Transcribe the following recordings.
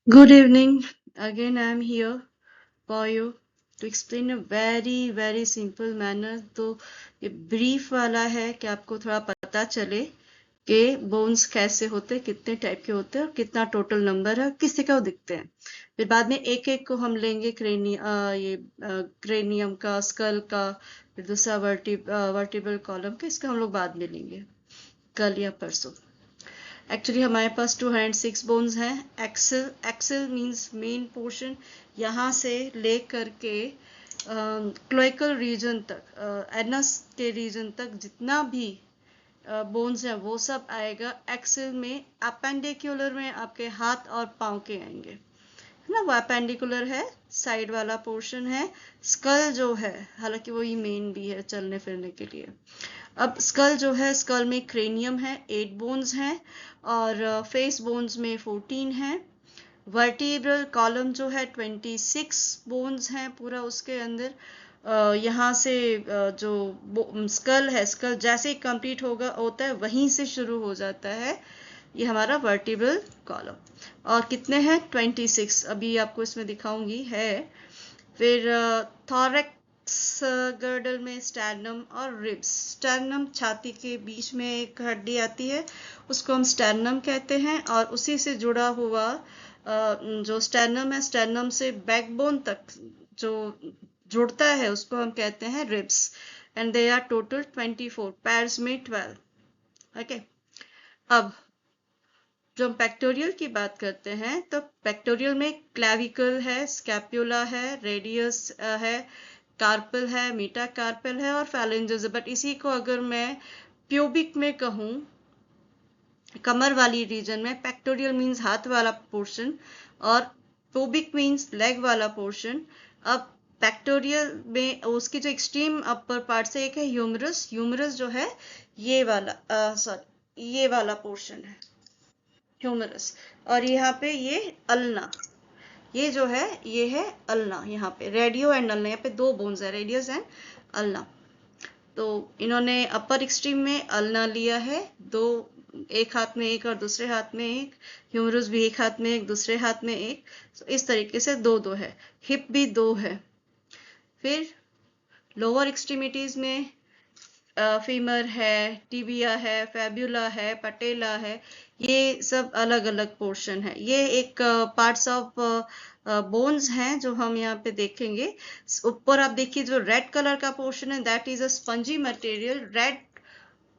Good evening. Again, I am here for you to explain a very simple manner. तो ये brief वाला है कि आपको थोड़ा पता चले कि बोन्स कैसे होते हैं, कितने टाइप के होते हैं और कितना टोटल नंबर है, किस तरह दिखते हैं। फिर बाद में एक एक को हम लेंगे क्रेनियम का, स्कल का, फिर दूसरा वर्टिब्रल कॉलम का, इसका हम लोग बाद में लेंगे कल या परसों। एक्चुअली हमारे पास 206 बोन्स हैं। एक्सल मींस मेन पोर्शन, यहाँ से ले करके क्लोइकल रीजन तक, एनस के रीजन तक जितना भी बोन्स है वो सब आएगा एक्सल में। अपेंडिकुलर में आपके हाथ और पाँव के आएंगे, है ना। वो अपेंडिकुलर है, साइड वाला पोर्शन है। स्कल जो है, हालांकि वही मेन भी है चलने फिरने के लिए। अब स्कल जो है, स्कल में क्रेनियम है, 8 बोन्स हैं और फेस बोन्स में 14 हैं। वर्टिब्रल कॉलम जो है 26 बोन्स हैं पूरा उसके अंदर। यहाँ से जो स्कल है, स्कल जैसे ही कंप्लीट होता है वहीं से शुरू हो जाता है ये हमारा वर्टिब्रल कॉलम। और कितने हैं? 26। अभी आपको इसमें दिखाऊंगी है। फिर थॉरेक्स गर्डल में स्टर्नम और रिब्स। स्टर्नम छाती के बीच में एक हड्डी आती है, उसको हम स्टर्नम कहते हैं। और उसी से जुड़ा हुआ जो स्टर्नम है, स्टर्नम से बैकबोन तक जो जुड़ता है उसको हम कहते हैं ribs. And they are total 24, pairs में 12। ओके। अब जो हम पेक्टोरियल की बात करते हैं तो पेक्टोरियल में क्लैविकल है, स्कैप्यूला है, रेडियस है, कार्पल है, मीटाकार्पल है और फैलेंजेस है। बट इसी को अगर मैं प्यूबिक में कहूँ, कमर वाली रीजन में, पेक्टोरियल मीन्स हाथ वाला पोर्शन और प्यूबिक मीन्स लेग वाला पोर्शन। अब पेक्टोरियल में उसकी जो एक्सट्रीम अपर पार्ट से एक है ह्यूमरस। ह्यूमरस जो है ये वाला पोर्शन है ह्यूमरस। और यहाँ पे ये अल्ना, ये जो है ये है अल्ना। यहाँ पे रेडियो एंड अल्ना, यहाँ पे 2 बोन्स है, रेडियस एंड अल्ना। तो इन्होंने अपर एक्सट्रीम में अल्ना लिया है, 2, एक हाथ में एक और दूसरे हाथ में एक। ह्यूमरस भी एक हाथ में एक, दूसरे हाथ में एक। तो इस तरीके से 2-2 है। हिप भी 2 है। फिर लोअर एक्सट्रीमिटीज में फीमर है, टिबिया है, फैब्यूला है, पटेला है। ये सब अलग अलग पोर्शन है। ये एक पार्ट्स ऑफ बोन्स हैं जो हम यहाँ पे देखेंगे। ऊपर आप देखिए जो रेड कलर का पोर्शन है, that is a spongy material. Red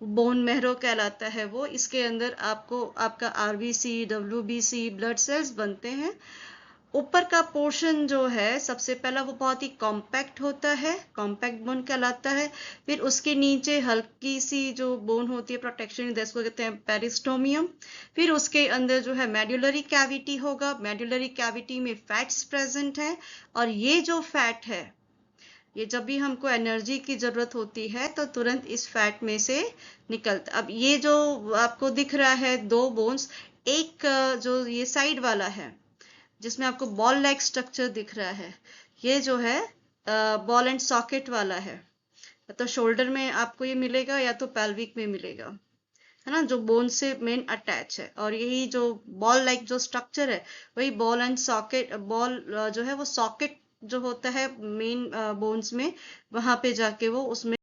bone marrow कहलाता है वो। इसके अंदर आपको आपका आरबीसी, डब्ल्यूबीसी, ब्लड सेल्स बनते हैं। ऊपर का पोर्शन जो है सबसे पहला वो बहुत ही कॉम्पैक्ट होता है, कॉम्पैक्ट बोन कहलाता है। फिर उसके नीचे हल्की सी जो बोन होती है प्रोटेक्शन, जिसको कहते हैं पेरिस्टोमियम। फिर उसके अंदर जो है मेडुलरी कैविटी होगा। मेडुलरी कैविटी में फैट्स प्रेजेंट है और ये जो फैट है, ये जब भी हमको एनर्जी की जरूरत होती है तो तुरंत इस फैट में से निकलता। अब ये जो आपको दिख रहा है 2 बोन्स, एक जो ये साइड वाला है जिसमें आपको बॉल लाइक स्ट्रक्चर दिख रहा है, ये जो है बॉल एंड सॉकेट वाला है। तो शोल्डर में आपको ये मिलेगा या तो पेल्विक में मिलेगा, है ना, जो बोन से मेन अटैच है। और यही जो बॉल लाइक जो स्ट्रक्चर है वही बॉल एंड सॉकेट, बॉल जो है वो सॉकेट जो होता है मेन बोन्स में, वहां पे जाके वो उसमें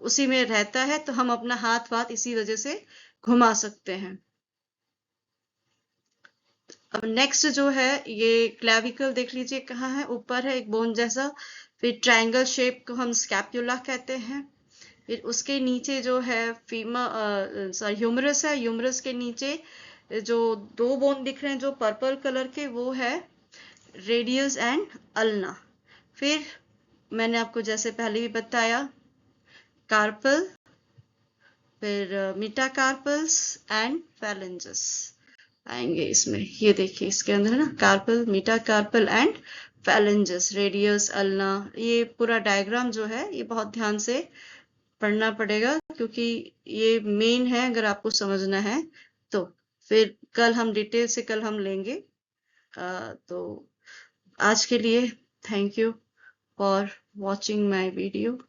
उसी में रहता है। तो हम अपना हाथ वाथ इसी वजह से घुमा सकते हैं। अब नेक्स्ट जो है ये क्लैविकल देख लीजिए कहाँ है, ऊपर है एक बोन जैसा। फिर ट्रायंगल शेप को हम स्कैप्यूला कहते हैं। फिर उसके नीचे जो है ह्यूमरस है। ह्यूमरस के नीचे जो 2 बोन दिख रहे हैं जो पर्पल कलर के, वो है रेडियस एंड अल्ना। फिर मैंने आपको जैसे पहले भी बताया कार्पल, फिर मीटाकार्पल्स एंड फैलेंजेस आएंगे इसमें। ये देखिए इसके अंदर है ना, carpal, metacarpal and phalanges, radius, ulna. ये पूरा डायग्राम जो है ये बहुत ध्यान से पढ़ना पड़ेगा क्योंकि ये मेन है अगर आपको समझना है तो। फिर कल हम डिटेल से कल हम लेंगे। तो आज के लिए thank you for watching my video.